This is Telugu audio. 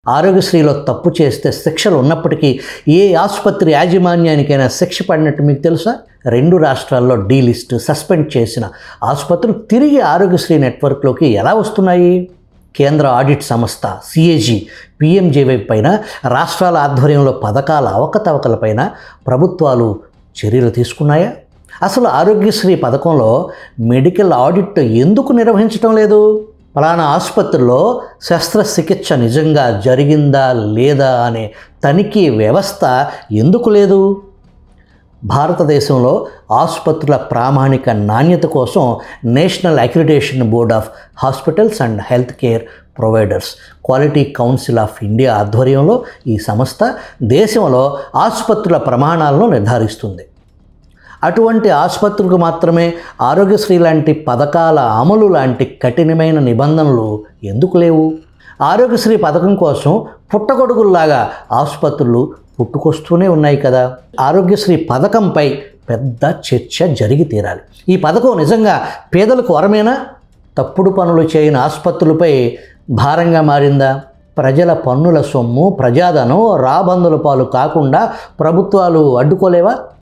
ఆరోగ్యశ్రీలో తప్పు చేస్తే శిక్షలు ఉన్నప్పటికీ ఏ ఆసుపత్రి యాజమాన్యానికైనా శిక్ష పడినట్టు మీకు తెలుసా? 2 రాష్ట్రాల్లో డీలిస్ట్ సస్పెండ్ చేసిన ఆసుపత్రులు తిరిగి ఆరోగ్యశ్రీ నెట్వర్క్లోకి ఎలా వస్తున్నాయి? కేంద్ర ఆడిట్ సంస్థ సిఏజీ పిఎంజేవై పైన రాష్ట్రాల ఆధ్వర్యంలో పథకాల అవకతవకలపైన ప్రభుత్వాలు చర్యలు తీసుకున్నాయా? అసలు ఆరోగ్యశ్రీ పథకంలో మెడికల్ ఆడిట్ ఎందుకు నిర్వహించడం లేదు? ఫలానా ఆసుపత్రిలో శస్త్రచికిత్స నిజంగా జరిగిందా లేదా అనే తనిఖీ వ్యవస్థ ఎందుకు లేదు? భారతదేశంలో ఆసుపత్రుల ప్రామాణిక నాణ్యత కోసం national accreditation board of hospitals and health care providers quality council of India ఆధ్వర్యంలో ఈ సంస్థ దేశంలో ఆసుపత్రుల ప్రమాణాలను నిర్ధారిస్తుంది. అటువంటి ఆసుపత్రులకు మాత్రమే ఆరోగ్యశ్రీ లాంటి పథకాల అమలు లాంటి కఠినమైన నిబంధనలు ఎందుకు లేవు? ఆరోగ్యశ్రీ పథకం కోసం పుట్టగొడుగుల్లాగా ఆసుపత్రులు పుట్టుకొస్తూనే ఉన్నాయి కదా. ఆరోగ్యశ్రీ పథకంపై పెద్ద చర్చ జరిగి తీరాలి. ఈ పథకం నిజంగా పేదలకు వరమేనా? తప్పుడు పనులు చేయని ఆసుపత్రులపై భారంగా మారిందా? ప్రజల పన్నుల సొమ్ము ప్రజాధనం రాబందుల పాలు కాకుండా ప్రభుత్వాలు అడ్డుకోలేవా?